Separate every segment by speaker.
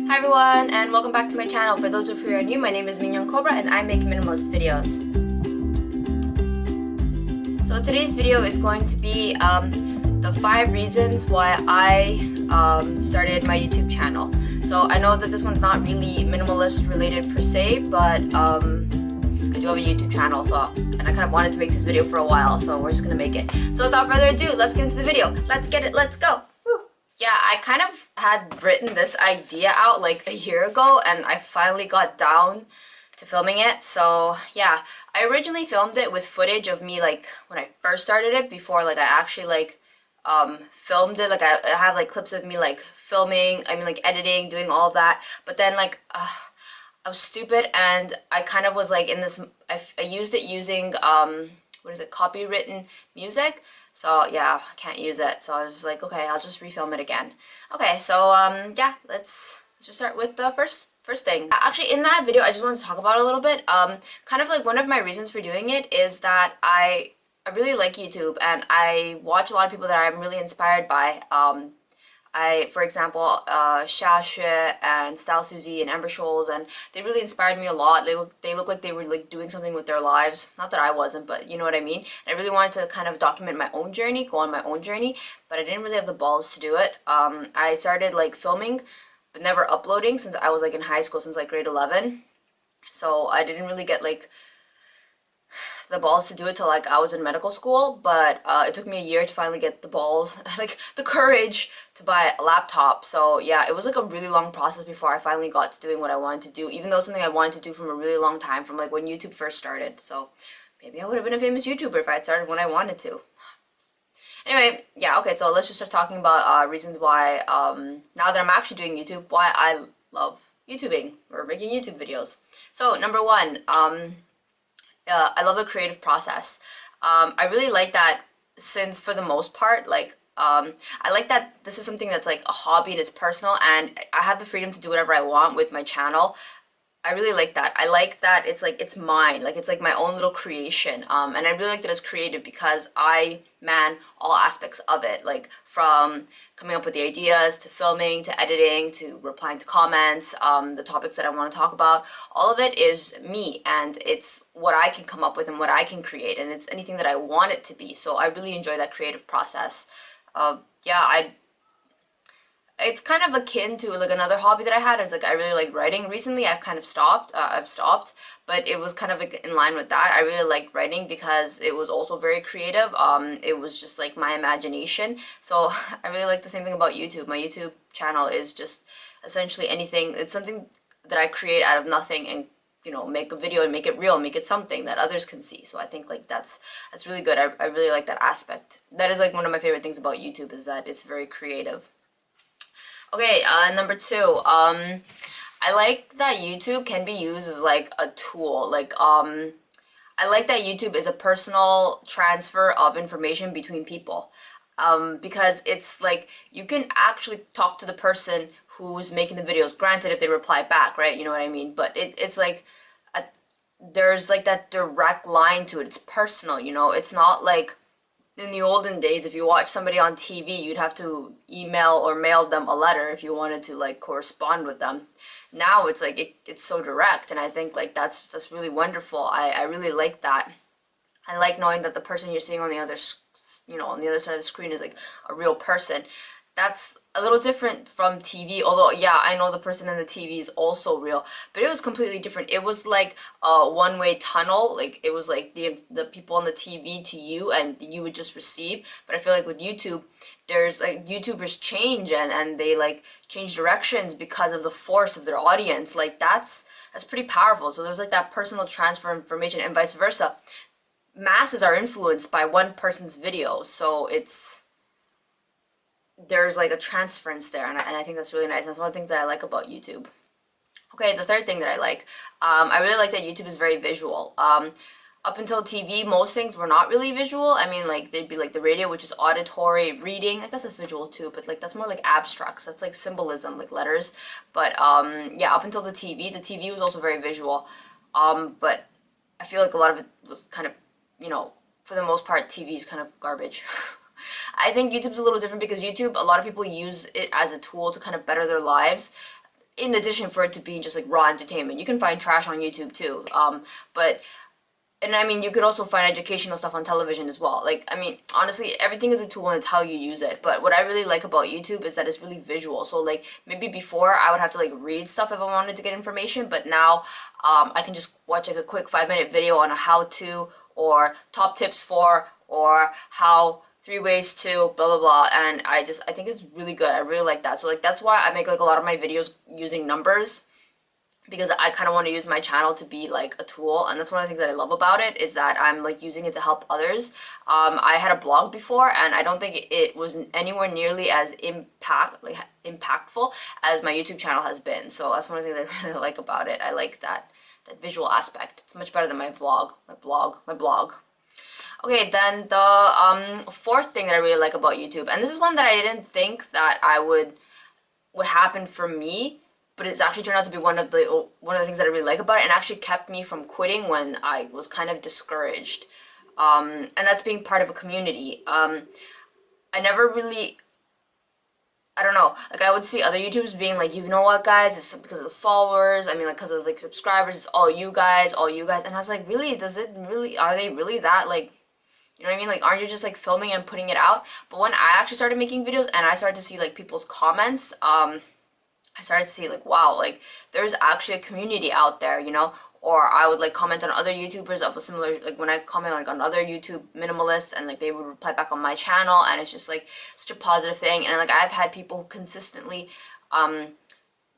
Speaker 1: Hi everyone, and welcome back to my channel. For those of you who are new, my name is Mignon Cobra and I make minimalist videos. So today's video is going to be the 5 reasons why I started my YouTube channel. So I know that this one's not really minimalist related per se, but I do have a YouTube channel, and I kind of wanted to make this video for a while, so we're just gonna make it. So without further ado, let's get into the video. Let's get it, let's go! Yeah, I kind of had written this idea out like a year ago and I finally got down to filming it. So yeah, I originally filmed it with footage of me like when I first started it, before like I actually like filmed it. Like I have like clips of me like filming, like editing, doing all of that. But then like I was stupid and I kind of was like in this, I used it using what is it, copywritten music. So yeah, I can't use it. So I was like, okay, I'll just refilm it again. Okay, so yeah, let's just start with the first thing. Actually, in that video, I just wanted to talk about it a little bit. Kind of like one of my reasons for doing it is that I really like YouTube and I watch a lot of people that I'm really inspired by. For example, Shasha and Style Suzy and Amber Scholes, and they really inspired me a lot. They look like they were like doing something with their lives. Not that I wasn't, but you know what I mean. And I really wanted to kind of document my own journey, go on my own journey, but I didn't really have the balls to do it. I started like filming, but never uploading since I was like in high school, since like grade 11. So I didn't really get like the balls to do it till like I was in medical school, but it took me a year to finally get the balls, like the courage to buy a laptop. So yeah, it was like a really long process before I finally got to doing what I wanted to do, even though it's something I wanted to do from a really long time, from like when YouTube first started. So maybe I would have been a famous YouTuber if I had started when I wanted to. Anyway, yeah, okay, so let's just start talking about reasons why, now that I'm actually doing YouTube, why I love YouTubing or making YouTube videos. So number one, I love the creative process. I really like that, since for the most part, like, I like that this is something that's like a hobby and it's personal and I have the freedom to do whatever I want with my channel. I really like that. I like that it's like, it's mine, like it's like my own little creation. And I really like that it's creative because I man all aspects of it, like from coming up with the ideas to filming to editing to replying to comments, the topics that I want to talk about. All of it is me and it's what I can come up with and what I can create, and it's anything that I want it to be. So I really enjoy that creative process. Yeah, it's kind of akin to like another hobby that I had. It's like I really like writing. Recently I've kind of stopped, but it was kind of like in line with that. I really liked writing because it was also very creative. It was just like my imagination. So I really like the same thing about YouTube. My YouTube channel is just essentially anything. It's something that I create out of nothing and, you know, make a video and make it real, make it something that others can see. So I think like that's really good. I really like that aspect. That is like one of my favorite things about YouTube, is that it's very creative. Okay, number 2, I like that YouTube can be used as like a tool. Like, I like that YouTube is a personal transfer of information between people. Because it's like, you can actually talk to the person who's making the videos, granted if they reply back, right? You know what I mean? But it's like, there's like that direct line to it. It's personal, you know? It's not like, in the olden days, if you watch somebody on TV, you'd have to email or mail them a letter if you wanted to like correspond with them. Now it's like it's so direct, and I think like that's really wonderful. I really like that. I like knowing that the person you're seeing on the other, on the other side of the screen is like a real person. That's a little different from TV, although yeah, I know the person in the TV is also real, but it was completely different. It was like a one-way tunnel. Like it was like the people on the TV to you, and you would just receive. But I feel like with YouTube, there's like YouTubers change and they like change directions because of the force of their audience. Like that's pretty powerful. So there's like that personal transfer of information, and vice versa. Masses are influenced by one person's video, so there's like a transference there, and I think that's really nice. That's one of the things that I like about YouTube. Okay, the third thing that I like, I really like that YouTube is very visual. Up until TV, most things were not really visual. I mean, like, there'd be like the radio, which is auditory, reading, I guess it's visual too, but like that's more like abstracts. That's like symbolism, like letters. But yeah, up until the TV was also very visual. But I feel like a lot of it was kind of, for the most part, TV is kind of garbage. I think YouTube's a little different because YouTube, a lot of people use it as a tool to kind of better their lives. in addition for it to be just like raw entertainment. You can find trash on YouTube too. But and I mean, you could also find educational stuff on television as well. Like, I mean, honestly, everything is a tool and it's how you use it. But what I really like about YouTube is that it's really visual. So, like, maybe before I would have to, like, read stuff if I wanted to get information. But now I can just watch, like, a quick 5-minute video on a how-to or top tips for or how 3 ways to blah, blah, blah. And I think it's really good. I really like that. So, like, that's why I make, like, a lot of my videos using numbers, because I kind of want to use my channel to be like a tool, and that's one of the things that I love about it, is that I'm like using it to help others. I had a blog before, and I don't think it was anywhere nearly as impactful as my YouTube channel has been. So that's one of the things I really like about it. I like that visual aspect. It's much better than my blog. Okay, then the fourth thing that I really like about YouTube, and this is one that I didn't think that would happen for me, but it's actually turned out to be one of the things that I really like about it, and actually kept me from quitting when I was kind of discouraged. And that's being part of a community. I never really, I don't know, like I would see other YouTubers being like, you know what guys, it's because of the followers, I mean like because of like subscribers, it's all you guys, and I was like, really, are they really that, like, you know what I mean? Like, aren't you just like filming and putting it out? But when I actually started making videos and I started to see like people's comments, I started to see like, wow, like there's actually a community out there, you know? Or I would like comment on other YouTubers of a similar, like when I comment like on other YouTube minimalists, and like they would reply back on my channel, and it's just like such a positive thing. And like I've had people who consistently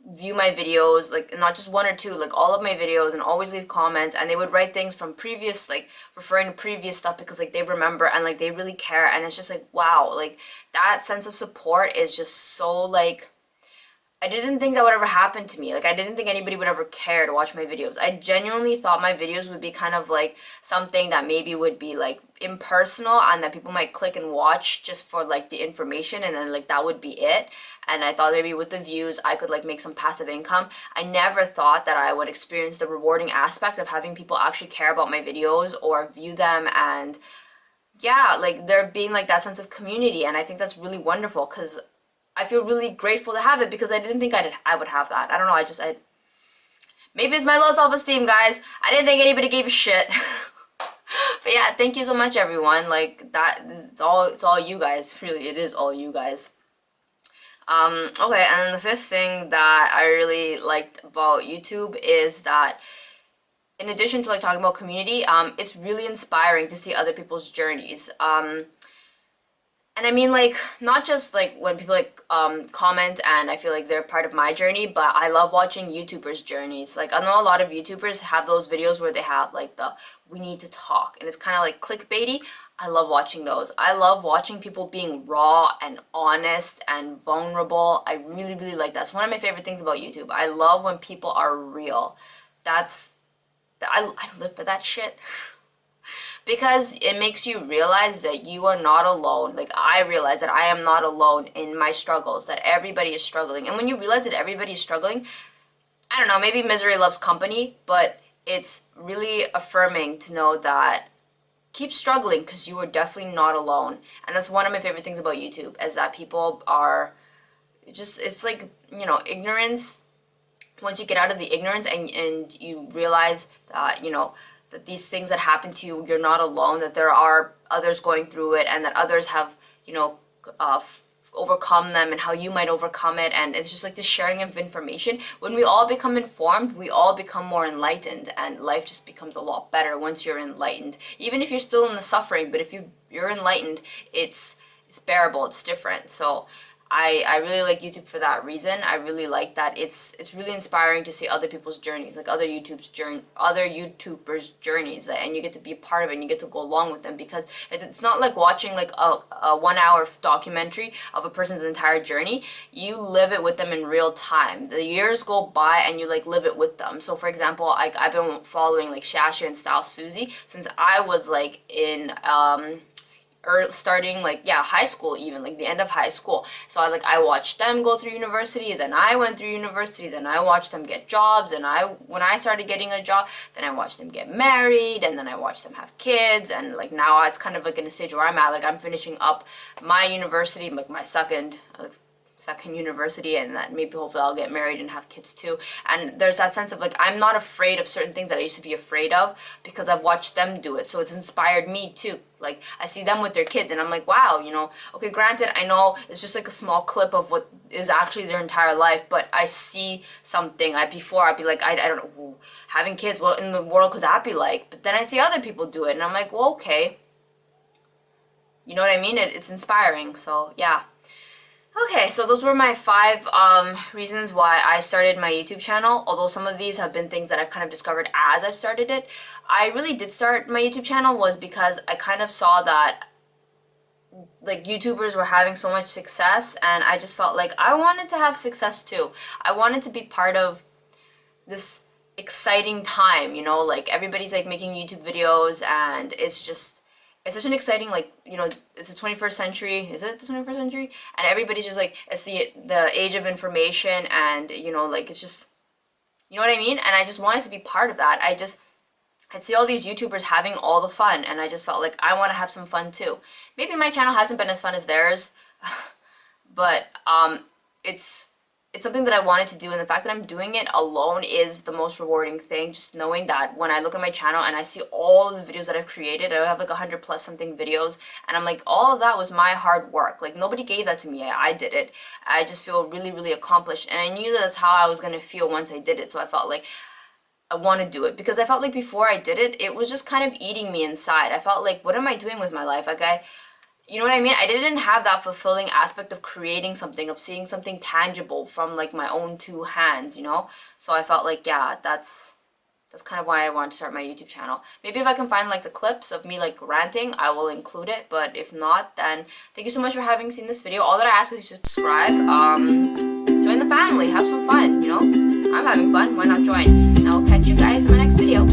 Speaker 1: view my videos, like not just one or two, like all of my videos, and always leave comments, and they would write things from previous, like referring to previous stuff, because like they remember and like they really care. And it's just like, wow, like that sense of support is just so like, I didn't think that would ever happen to me. Like, I didn't think anybody would ever care to watch my videos. I genuinely thought my videos would be kind of like something that maybe would be like impersonal, and that people might click and watch just for like the information, and then like that would be it. And I thought maybe with the views I could like make some passive income. I never thought that I would experience the rewarding aspect of having people actually care about my videos or view them, and yeah, like there being like that sense of community. And I think that's really wonderful, because I feel really grateful to have it, because I didn't think I would have that. I don't know, maybe it's my low self-esteem, guys. I didn't think anybody gave a shit. But yeah, thank you so much, everyone. Like, it's all you guys. Really, it is all you guys. Okay, and then the fifth thing that I really liked about YouTube is that, in addition to like talking about community, it's really inspiring to see other people's journeys. And I mean, like, not just, like, when people, like, comment and I feel like they're part of my journey, but I love watching YouTubers' journeys. Like, I know a lot of YouTubers have those videos where they have, like, we need to talk, and it's kind of, like, clickbaity. I love watching those. I love watching people being raw and honest and vulnerable. I really, really like that. It's one of my favorite things about YouTube. I love when people are real. I live for that shit. Because it makes you realize that you are not alone. Like, I realize that I am not alone in my struggles, that everybody is struggling. And when you realize that everybody is struggling, I don't know, maybe misery loves company, but it's really affirming to know that keep struggling, because you are definitely not alone. And that's one of my favorite things about YouTube, is that people are just, it's like, you know, ignorance. Once you get out of the ignorance and you realize that, you know, that these things that happen to you, you're not alone, that there are others going through it, and that others have, you know, overcome them, and how you might overcome it. And it's just like the sharing of information. When we all become informed, we all become more enlightened, and life just becomes a lot better once you're enlightened. Even if you're still in the suffering, but if you're enlightened, it's bearable, it's different. So I really like YouTube for that reason. I really like that it's really inspiring to see other people's journeys, like other YouTubers' journeys, and you get to be a part of it, and you get to go along with them, because it's not like watching like a 1 hour documentary of a person's entire journey. You live it with them in real time. The years go by and you like live it with them. So for example, I've been following like Shasha and Style Susie since I was like in or starting like, yeah, high school, even like the end of high school. So I watched them go through university, then I went through university, then I watched them get jobs, and when I started getting a job, then I watched them get married, and then I watched them have kids. And like now it's kind of like in a stage where I'm at, like I'm finishing up my university, like my second second university, and that maybe hopefully I'll get married and have kids too. And there's that sense of like, I'm not afraid of certain things that I used to be afraid of because I've watched them do it. So it's inspired me too. Like, I see them with their kids and I'm like, wow, you know, okay, granted, I know it's just like a small clip of what is actually their entire life, but I see something. Before I'd be like, I don't know, ooh, having kids, what in the world could that be like? But then I see other people do it and I'm like, well, okay. You know what I mean? It's inspiring. So yeah. Okay, so those were my 5 reasons why I started my YouTube channel, although some of these have been things that I've kind of discovered as I've started it. I really did start my YouTube channel was because I kind of saw that like YouTubers were having so much success, and I just felt like I wanted to have success too. I wanted to be part of this exciting time, you know, like everybody's like making YouTube videos and it's such an exciting, like, you know, it's the 21st century. Is it the 21st century? And everybody's just like, it's the age of information, and, you know, like, it's just, you know what I mean? And I just wanted to be part of that. I'd see all these YouTubers having all the fun, and I just felt like I want to have some fun too. Maybe my channel hasn't been as fun as theirs, but it's something that I wanted to do, and the fact that I'm doing it alone is the most rewarding thing. Just knowing that when I look at my channel and I see all the videos that I've created, I have like 100 plus something videos, and I'm like, all of that was my hard work. Like, nobody gave that to me. I did it. I just feel really, really accomplished, and I knew that that's how I was gonna feel once I did it. So I felt like I want to do it, because I felt like before I did it, it was just kind of eating me inside. I felt like, what am I doing with my life? Like, you know what I mean? I didn't have that fulfilling aspect of creating something, of seeing something tangible from like my own 2 hands, you know? So I felt like, yeah, that's kind of why I wanted to start my YouTube channel. Maybe if I can find like the clips of me like ranting, I will include it. But if not, then thank you so much for having seen this video. All that I ask is you subscribe, join the family, have some fun, you know? I'm having fun, why not join? And I will catch you guys in my next video.